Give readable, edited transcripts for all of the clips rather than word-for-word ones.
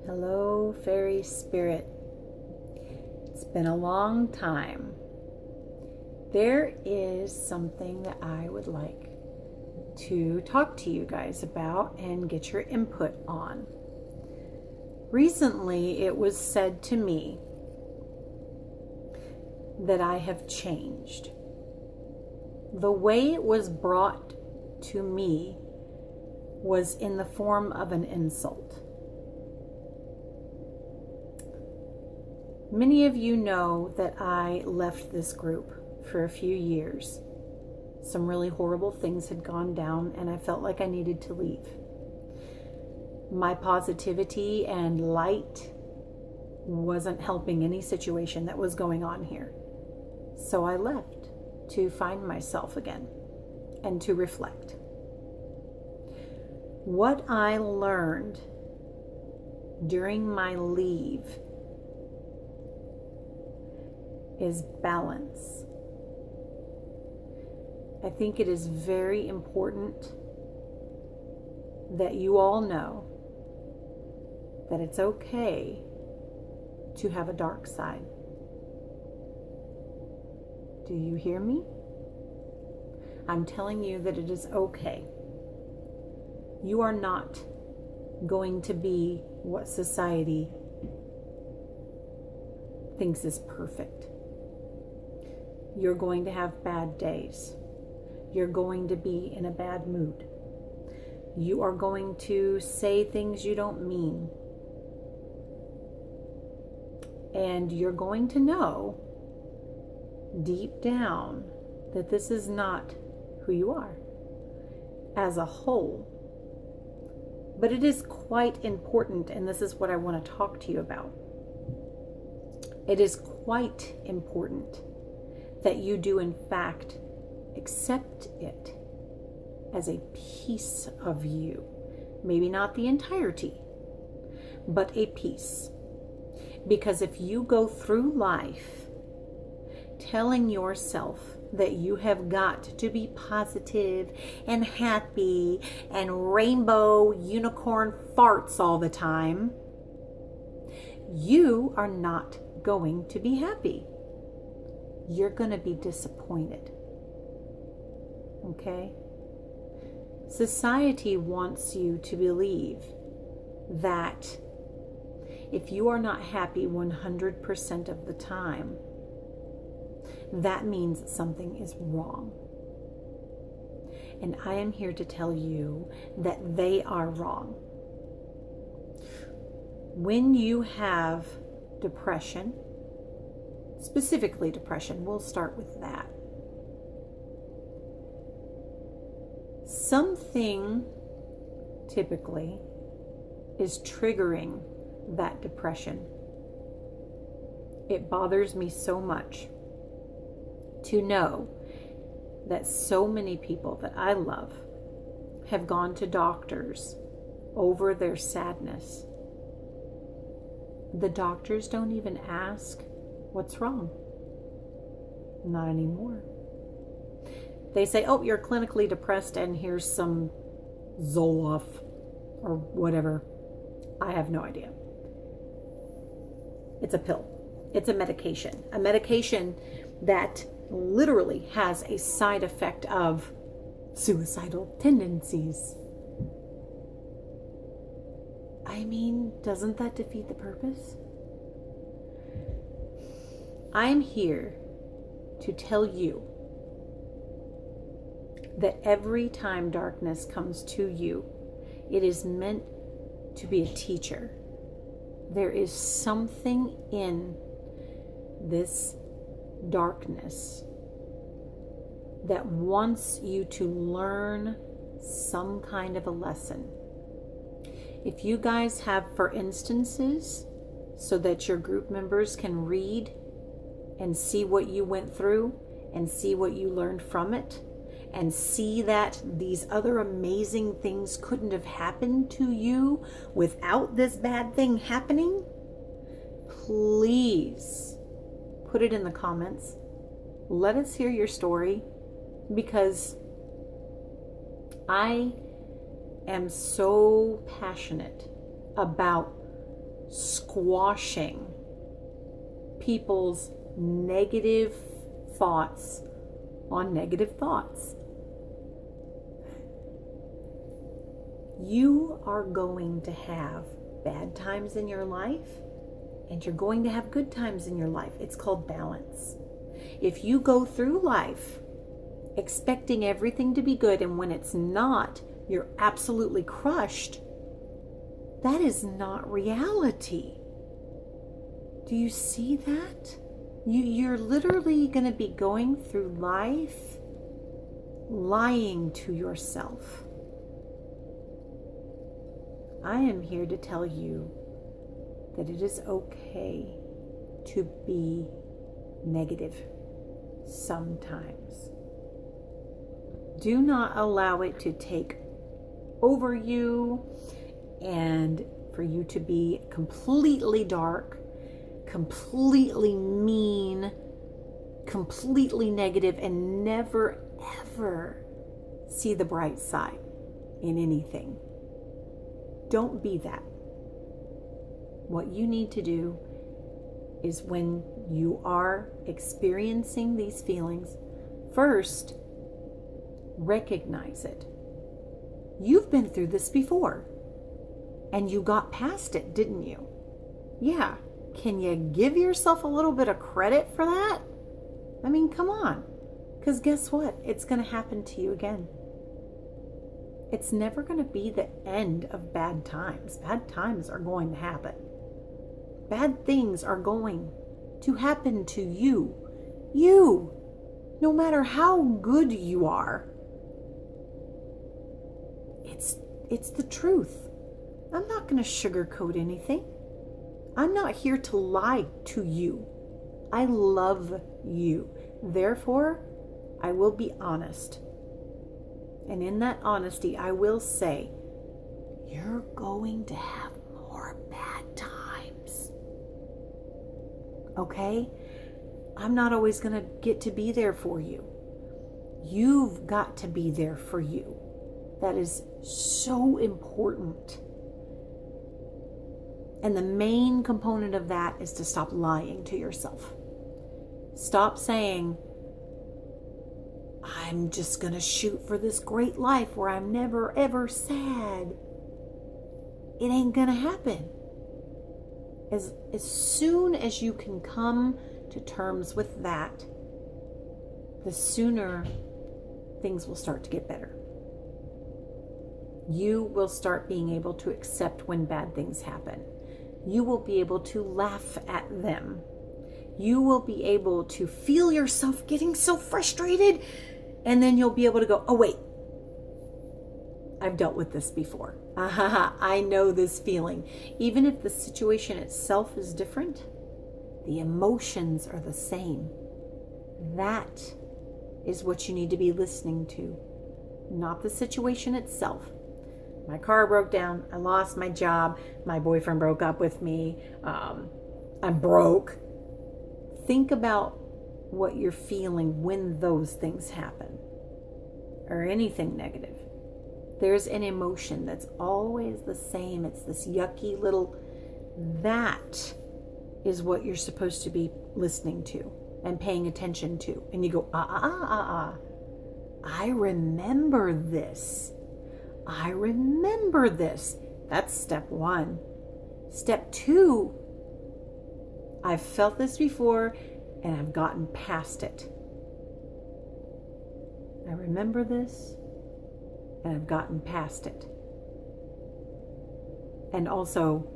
Hello, fairy spirit. It's been a long time. There is something that I would like to talk to you guys about and get your input on. Recently, it was said to me that I have changed. The way it was brought to me was in the form of an insult. Many of you know that I left this group for a few years. Some really horrible things had gone down and I felt like I needed to leave. My positivity and light wasn't helping any situation that was going on here. So I left to find myself again and to reflect. What I learned during my leave is balance. I think it is very important that you all know that it's okay to have a dark side. Do you hear me? I'm telling you that it is okay. You are not going to be what society thinks is perfect. You're going to have bad days. You're going to be in a bad mood. You are going to say things you don't mean. And you're going to know deep down that this is not who you are as a whole. But it is quite important, and this is what I want to talk to you about. It is quite important that you do in fact accept it as a piece of you. Maybe not the entirety, but a piece. Because if you go through life telling yourself that you have got to be positive and happy and rainbow unicorn farts all the time, you are not going to be happy. You're going to be disappointed. Okay? Society wants you to believe that if you are not happy 100% of the time, that means something is wrong. And I am here to tell you that they are wrong. When you have depression, specifically depression, we'll start with that. Something typically is triggering that depression. It bothers me so much to know that so many people that I love have gone to doctors over their sadness. The doctors don't even ask what's wrong. Not anymore. They say, oh, you're clinically depressed and here's some Zoloft or whatever. I have no idea. It's a pill. It's a medication. A medication that literally has a side effect of suicidal tendencies. I mean, doesn't that defeat the purpose? I am here to tell you that every time darkness comes to you, it is meant to be a teacher. There is something in this darkness that wants you to learn some kind of a lesson. If you guys have, for instances, so that your group members can read and see what you went through and see what you learned from it and see that these other amazing things couldn't have happened to you without this bad thing happening, please put it in the comments. Let us hear your story, because I am so passionate about squashing people's negative thoughts on negative thoughts. You are going to have bad times in your life, and you're going to have good times in your life. It's called balance. If you go through life expecting everything to be good, and when it's not, you're absolutely crushed, that is not reality. Do you see that? You're literally going to be going through life lying to yourself. I am here to tell you that it is okay to be negative sometimes. Do not allow it to take over you and for you to be completely dark, completely mean, completely negative, and never ever see the bright side in anything. Don't be that. What you need to do is, when you are experiencing these feelings, first, recognize it. You've been through this before, and you got past it, didn't you? Yeah. Can you give yourself a little bit of credit for that? I mean, come on. Because guess what? It's going to happen to you again. It's never going to be the end of bad times. Bad times are going to happen. Bad things are going to happen to you. You, no matter how good you are. It's the truth. I'm not going to sugarcoat anything. I'm not here to lie to you. I love you. Therefore, I will be honest. And in that honesty, I will say, you're going to have more bad times. Okay? I'm not always going to get to be there for you. You've got to be there for you. That is so important. And the main component of that is to stop lying to yourself. Stop saying, I'm just going to shoot for this great life where I'm never, ever sad. It ain't going to happen. As soon as you can come to terms with that, the sooner things will start to get better. You will start being able to accept when bad things happen. You will be able to laugh at them. You will be able to feel yourself getting so frustrated, and then you'll be able to go, oh wait, I've dealt with this before. I know this feeling. Even if the situation itself is different, the emotions are the same. That is what you need to be listening to, not the situation itself. My car broke down. I lost my job. My boyfriend broke up with me. I'm broke. Think about what you're feeling when those things happen, or anything negative. There's an emotion that's always the same. It's this yucky little, that is what you're supposed to be listening to and paying attention to. And you go, I remember this. I remember this. That's step one. Step two, I've felt this before and I've gotten past it. I remember this and I've gotten past it. And also,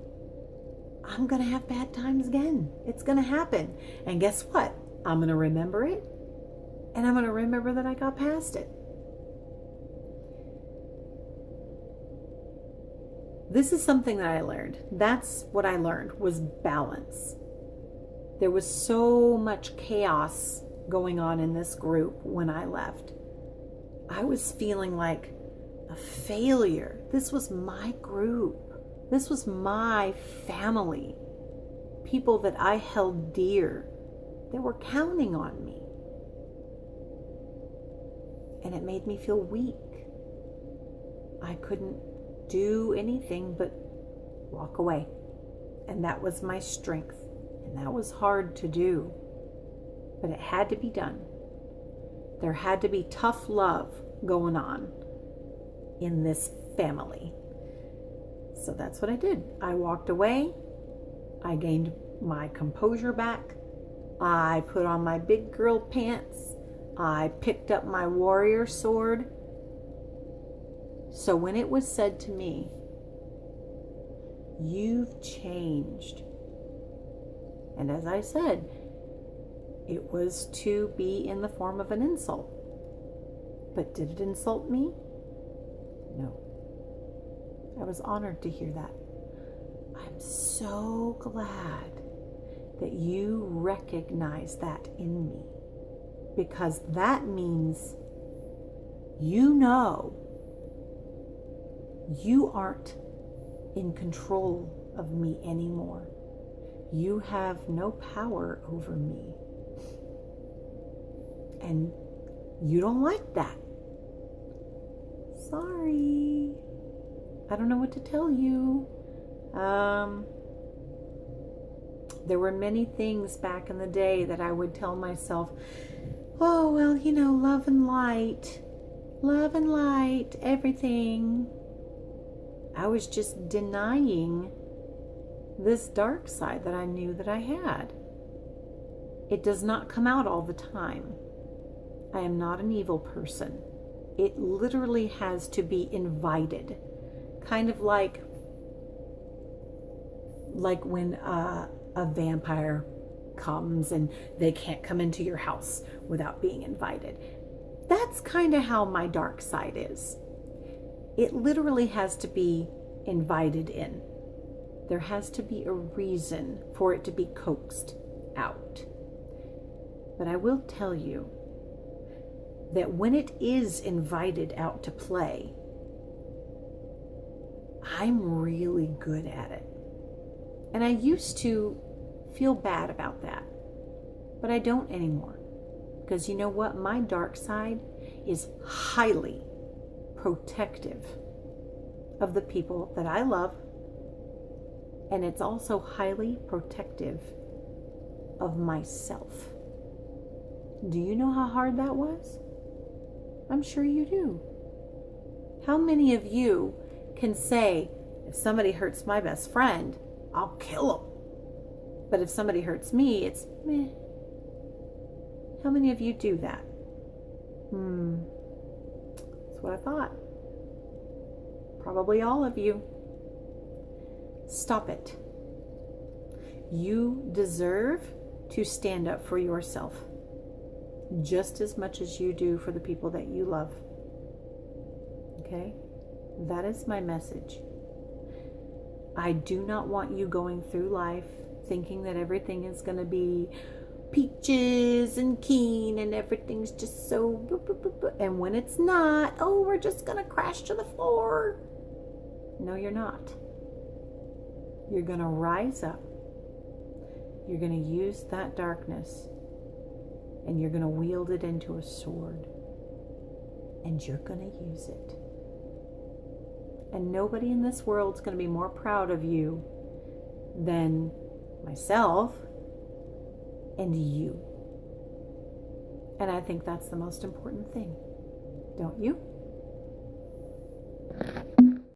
I'm going to have bad times again. It's going to happen. And guess what? I'm going to remember it, and I'm going to remember that I got past it. This is something that I learned. That's what I learned, was balance. There was so much chaos going on in this group when I left. I was feeling like a failure. This was my group. This was my family. People that I held dear. They were counting on me. And it made me feel weak. I couldn't do anything but walk away. And that was my strength. And that was hard to do. But it had to be done. There had to be tough love going on in this family. So that's what I did. I walked away. I gained my composure back. I put on my big girl pants. I picked up my warrior sword. So when it was said to me, "You've changed," and as I said, it was to be in the form of an insult. But did it insult me? No. I was honored to hear that. I'm so glad that you recognize that in me, because that means you know you aren't in control of me anymore. You have no power over me. And you don't like that. Sorry. I don't know what to tell you. There were many things back in the day that I would tell myself, oh, well, love and light, everything. I was just denying this dark side that I knew that I had. It does not come out all the time. I am not an evil person. It literally has to be invited. Kind of like when a vampire comes and they can't come into your house without being invited. That's kind of how my dark side is. It literally has to be invited in. There has to be a reason for it to be coaxed out. But I will tell you that when it is invited out to play, I'm really good at it. And I used to feel bad about that, but I don't anymore. Because you know what? My dark side is highly protective of the people that I love, and it's also highly protective of myself. Do you know how hard that was? I'm sure you do. How many of you can say, if somebody hurts my best friend, I'll kill him. But if somebody hurts me, it's meh. How many of you do that? That's what I thought. Probably all of you. Stop it. You deserve to stand up for yourself just as much as you do for the people that you love. Okay? That is my message. I do not want you going through life thinking that everything is going to be peaches and keen and everything's just so boop, boop, boop, boop. And when it's not, oh, we're just going to crash to the floor. No, you're not. You're going to rise up. You're going to use that darkness and you're going to wield it into a sword. And you're going to use it. And nobody in this world is going to be more proud of you than myself and you. And I think that's the most important thing. Don't you?